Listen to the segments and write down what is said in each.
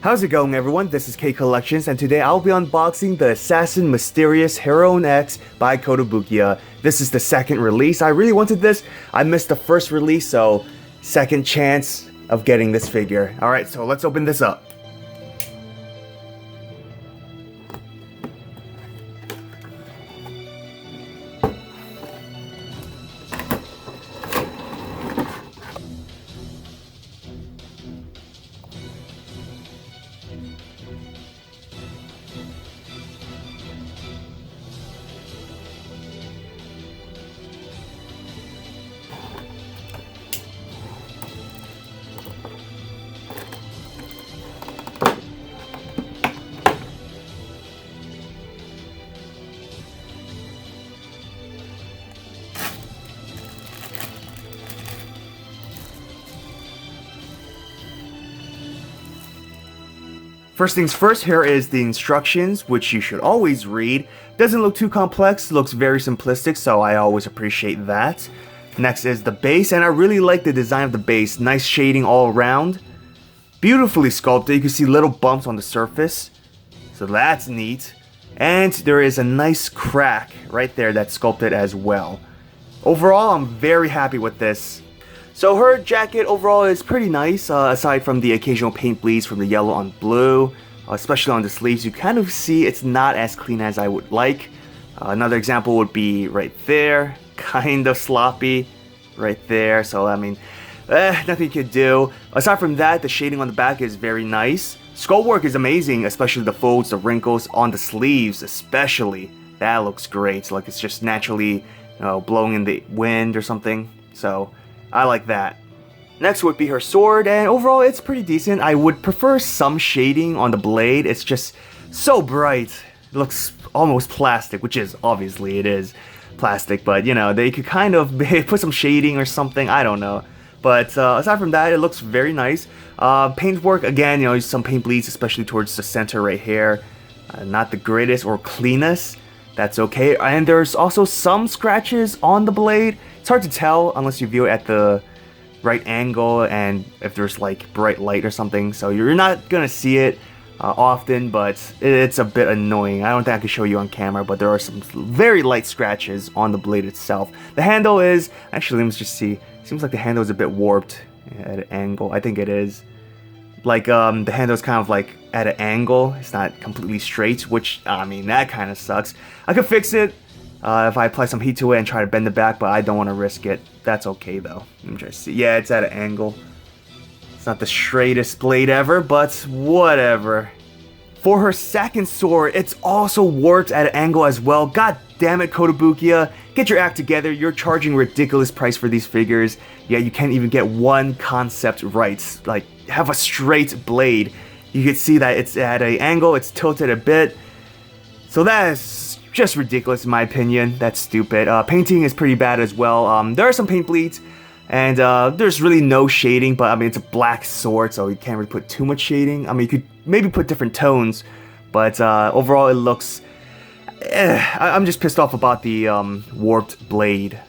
How's it going, everyone? This is K Collections, and today I'll be unboxing the Assassin Mysterious Heroine X by Kotobukiya. This is the second release. I really wanted this. I missed the first release, so second chance of getting this figure. Alright, so let's open this up. First things first, here is the instructions, which you should always read. Doesn't look too complex, looks very simplistic, so I always appreciate that. Next is the base, and I really like the design of the base. Nice shading all around. Beautifully sculpted, you can see little bumps on the surface, so that's neat. And there is a nice crack right there that's sculpted as well. Overall, I'm very happy with this. So her jacket overall is pretty nice, aside from the occasional paint bleeds from the yellow on blue, especially on the sleeves. You kind of see it's not as clean as I would like. Another example would be right there, kind of sloppy right there, so I mean, nothing you could do. Aside from that, the shading on the back is very nice. Sculpt work is amazing, especially the folds, the wrinkles on the sleeves especially. That looks great, like it's just naturally blowing in the wind or something, so I like that. Next would be her sword, and overall it's pretty decent. I would prefer some shading on the blade. It's just so bright. It looks almost plastic, which is obviously it is plastic, but you know, they could kind of put some shading or something, I don't know. But aside from that, it looks very nice. Paintwork, again, you know, some paint bleeds, especially towards the center right here. Not the greatest or cleanest. That's okay. And there's also some scratches on the blade. It's hard to tell unless you view it at the right angle and if there's like bright light or something. So you're not gonna see it often, but it's a bit annoying. I don't think I can show you on camera, but there are some very light scratches on the blade itself. The handle is, actually, let me just see. Seems like the handle is a bit warped at an angle. I think it is. Like the handle is kind of like at an angle. It's not completely straight, which, I mean, that kind of sucks. I could fix it if I apply some heat to it and try to bend it back, but I don't want to risk it. That's okay though. Let me try to see. Yeah, it's at an angle. It's not the straightest blade ever, but whatever. For her second sword, it's also warped at an angle as well. God damn it, Kotobukiya. Get your act together. You're charging a ridiculous price for these figures. Yeah, you can't even get one concept right. Like, have a straight blade. You can see that it's at an angle, it's tilted a bit. So that is just ridiculous in my opinion. That's stupid. Painting is pretty bad as well. There are some paint bleeds, and there's really no shading, but I mean, it's a black sword, so you can't really put too much shading. I mean, you could maybe put different tones, but overall it looks... I'm just pissed off about the warped blade.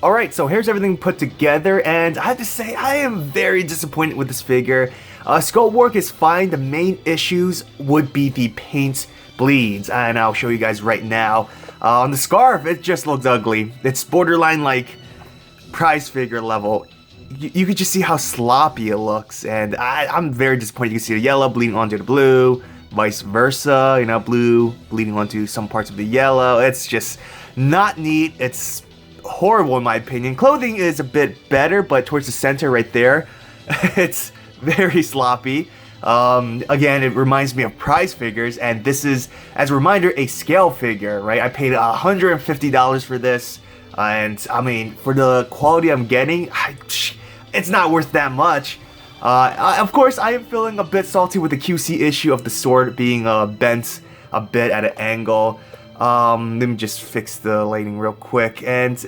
Alright, so here's everything put together, and I have to say, I am very disappointed with this figure. Sculpt work is fine, the main issues would be the paint bleeds, and I'll show you guys right now. On the scarf, it just looks ugly. It's borderline like prize figure level. You could just see how sloppy it looks, and I'm very disappointed. You can see the yellow bleeding onto the blue, vice versa, you know, blue bleeding onto some parts of the yellow. It's just not neat. It's horrible in my opinion. Clothing is a bit better, but towards the center right there, it's very sloppy. Again, it reminds me of prize figures, and this is, as a reminder, a scale figure, right? I paid $150 for this, and I mean, for the quality I'm getting, it's not worth that much. Of course, I am feeling a bit salty with the QC issue of the sword being bent a bit at an angle. Let me just fix the lighting real quick, and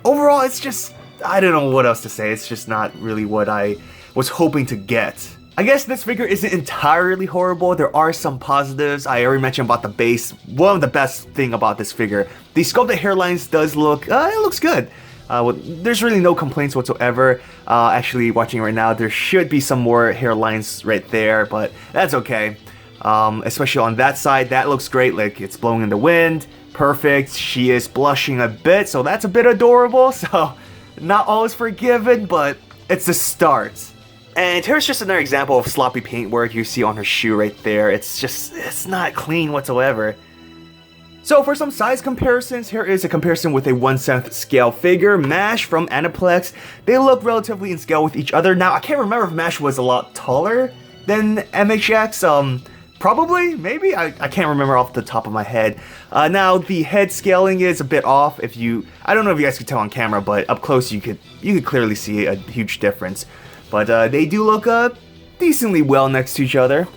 overall, it's just, I don't know what else to say. It's just not really what I was hoping to get. I guess this figure isn't entirely horrible. There are some positives. I already mentioned about the base. One of the best thing about this figure, the sculpted hairlines does look, it looks good. There's really no complaints whatsoever. Actually, watching right now, there should be some more hairlines right there, but that's okay. Especially on that side, that looks great. Like, it's blowing in the wind. Perfect. She is blushing a bit, so that's a bit adorable. So, not always forgiven, but it's a start. And here's just another example of sloppy paintwork you see on her shoe right there. It's not clean whatsoever. So for some size comparisons, here is a comparison with a 1/7 scale figure, MASH from Aniplex. They look relatively in scale with each other. Now, I can't remember if MASH was a lot taller than MHX. Probably, maybe? I can't remember off the top of my head. Now, the head scaling is a bit off. I don't know if you guys could tell on camera, but up close you could clearly see a huge difference. But they do look decently well next to each other.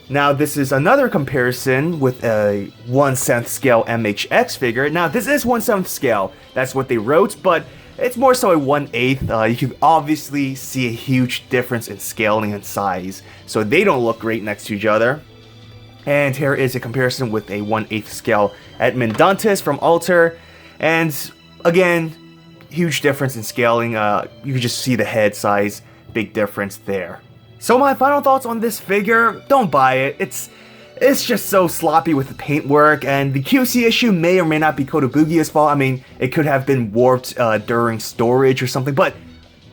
Now, this is another comparison with a 1/7 scale MHX figure. Now, this is 1/7 scale. That's what they wrote, but it's more so a 1/8. You can obviously see a huge difference in scaling and size. So they don't look great next to each other. And here is a comparison with a 1/8 scale Edmund Dantes from Alter. And again, huge difference in scaling. You can just see the head size. Big difference there. So my final thoughts on this figure, don't buy it. It's just so sloppy with the paintwork, and the QC issue may or may not be Kotobukiya's fault. I mean, it could have been warped during storage or something, but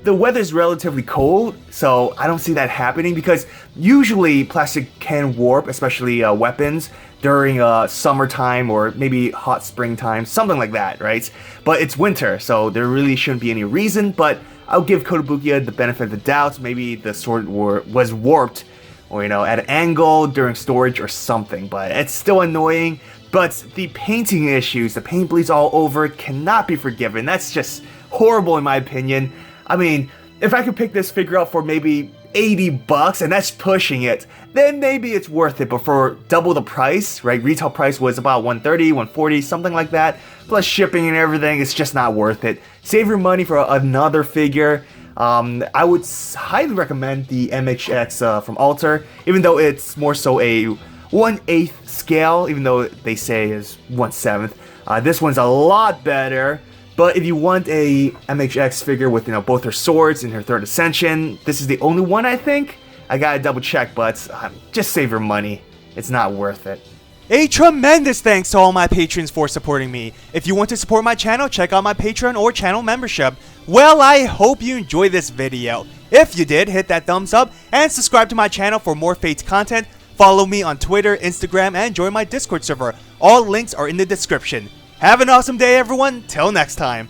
the weather's relatively cold, so I don't see that happening, because usually plastic can warp, especially weapons, during summertime or maybe hot springtime, something like that, right? But it's winter, so there really shouldn't be any reason, but I'll give Kotobukiya the benefit of the doubt. Maybe the sword was warped, or at an angle during storage or something, but it's still annoying. But the painting issues, the paint bleeds all over, cannot be forgiven. That's just horrible in my opinion. I mean, if I could pick this figure up for maybe $80, and that's pushing it, then maybe it's worth it. But for double the price, right? Retail price was about $130, $140, something like that. Plus shipping and everything, it's just not worth it. Save your money for another figure. I would highly recommend the MHX from Alter, even though it's more so a 1/8 scale, even though they say is 1/7. This one's a lot better. But if you want a MHX figure with both her swords and her third ascension, this is the only one, I think. I gotta double check, but just save your money. It's not worth it. A tremendous thanks to all my patrons for supporting me. If you want to support my channel, check out my Patreon or channel membership. Well, I hope you enjoyed this video. If you did, hit that thumbs up and subscribe to my channel for more Fate content. Follow me on Twitter, Instagram, and join my Discord server. All links are in the description. Have an awesome day, everyone. Till next time.